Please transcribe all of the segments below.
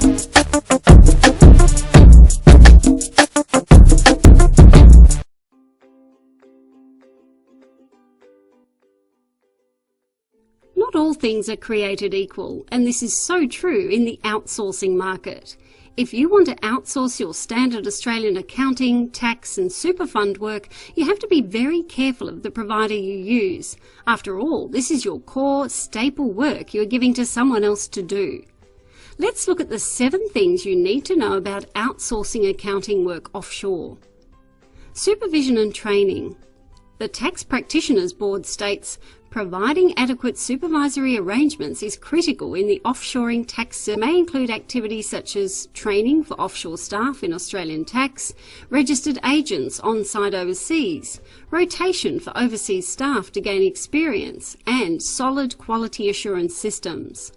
Not all things are created equal, and this is so true in the outsourcing market. If you want to outsource your standard Australian accounting, tax and super fund work, you have to be very careful of the provider you use. After all, this is your core, staple work you are giving to someone else to do. Let's look at the 7 things you need to know about outsourcing accounting work offshore. Supervision and training. The Tax Practitioners Board states, providing adequate supervisory arrangements is critical in the offshoring tax. It may include activities such as training for offshore staff in Australian tax, registered agents on-site overseas, rotation for overseas staff to gain experience, and solid quality assurance systems.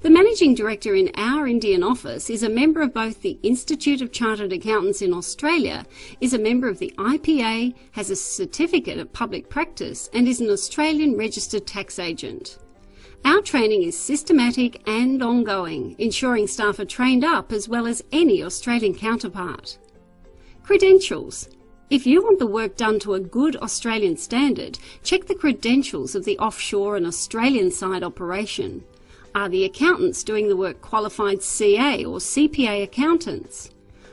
The Managing Director in our Indian office is a member of both the Institute of Chartered Accountants in Australia, is a member of the IPA, has a certificate of public practice and is an Australian registered tax agent. Our training is systematic and ongoing, ensuring staff are trained up as well as any Australian counterpart. Credentials. If you want the work done to a good Australian standard, check the credentials of the offshore and Australian side operation. Are the accountants doing the work qualified CA or CPA accountants?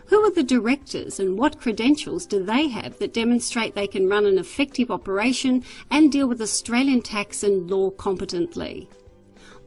Who are the directors and what credentials do they have that demonstrate they can run an effective operation and deal with Australian tax and law competently?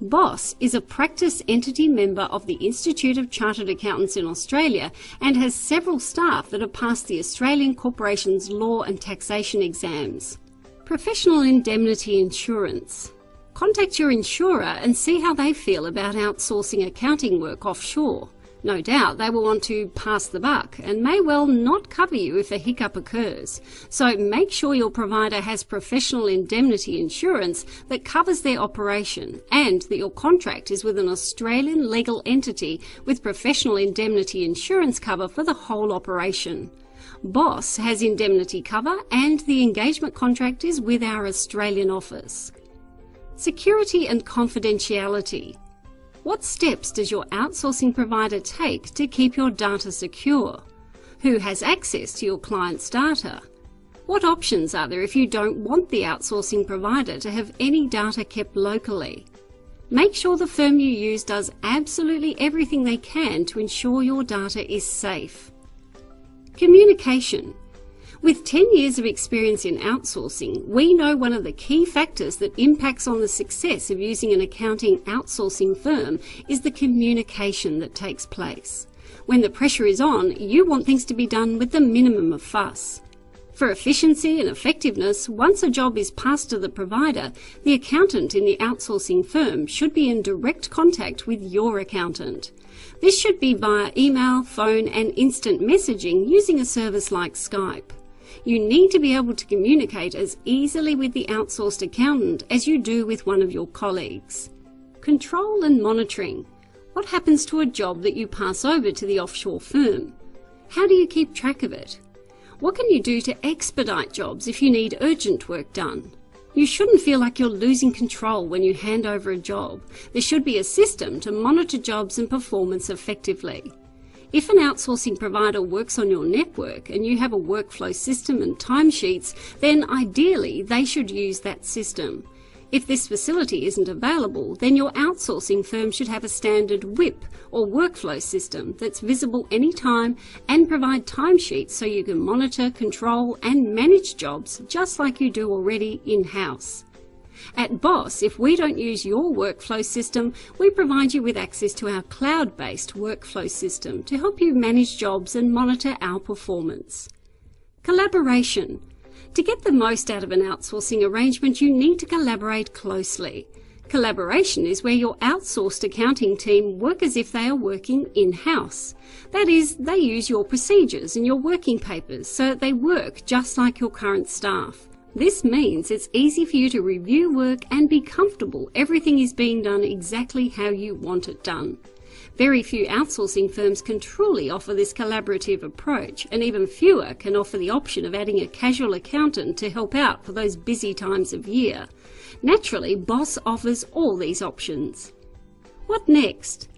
BOSS is a practice entity member of the Institute of Chartered Accountants in Australia and has several staff that have passed the Australian Corporations Law and Taxation exams. Professional indemnity insurance. Contact your insurer and see how they feel about outsourcing accounting work offshore. No doubt they will want to pass the buck and may well not cover you if a hiccup occurs. So make sure your provider has professional indemnity insurance that covers their operation and that your contract is with an Australian legal entity with professional indemnity insurance cover for the whole operation. BOSS has indemnity cover and the engagement contract is with our Australian office. Security and confidentiality. What steps does your outsourcing provider take to keep your data secure? Who has access to your client's data? What options are there if you don't want the outsourcing provider to have any data kept locally? Make sure the firm you use does absolutely everything they can to ensure your data is safe. Communication. With 10 years of experience in outsourcing, we know one of the key factors that impacts on the success of using an accounting outsourcing firm is the communication that takes place. When the pressure is on, you want things to be done with the minimum of fuss. For efficiency and effectiveness, once a job is passed to the provider, the accountant in the outsourcing firm should be in direct contact with your accountant. This should be via email, phone and instant messaging using a service like Skype. You need to be able to communicate as easily with the outsourced accountant as you do with one of your colleagues. Control and monitoring. What happens to a job that you pass over to the offshore firm? How do you keep track of it? What can you do to expedite jobs if you need urgent work done? You shouldn't feel like you're losing control when you hand over a job. There should be a system to monitor jobs and performance effectively. If an outsourcing provider works on your network and you have a workflow system and timesheets, then ideally they should use that system. If this facility isn't available, then your outsourcing firm should have a standard WIP or workflow system that's visible anytime and provide timesheets so you can monitor, control and manage jobs just like you do already in-house. At BOSS, if we don't use your workflow system, we provide you with access to our cloud-based workflow system to help you manage jobs and monitor our performance. Collaboration. To get the most out of an outsourcing arrangement, you need to collaborate closely. Collaboration is where your outsourced accounting team work as if they are working in-house. That is, they use your procedures and your working papers so that they work just like your current staff. This means it's easy for you to review work and be comfortable everything is being done exactly how you want it done. Very few outsourcing firms can truly offer this collaborative approach, and even fewer can offer the option of adding a casual accountant to help out for those busy times of year. Naturally, BOSS offers all these options. What next?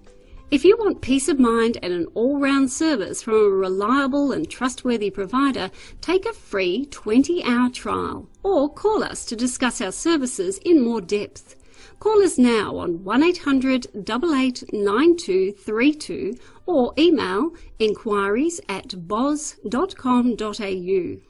If you want peace of mind and an all-round service from a reliable and trustworthy provider, take a free 20-hour trial or call us to discuss our services in more depth. Call us now on 1800 889232 or email inquiries@boz.com.au.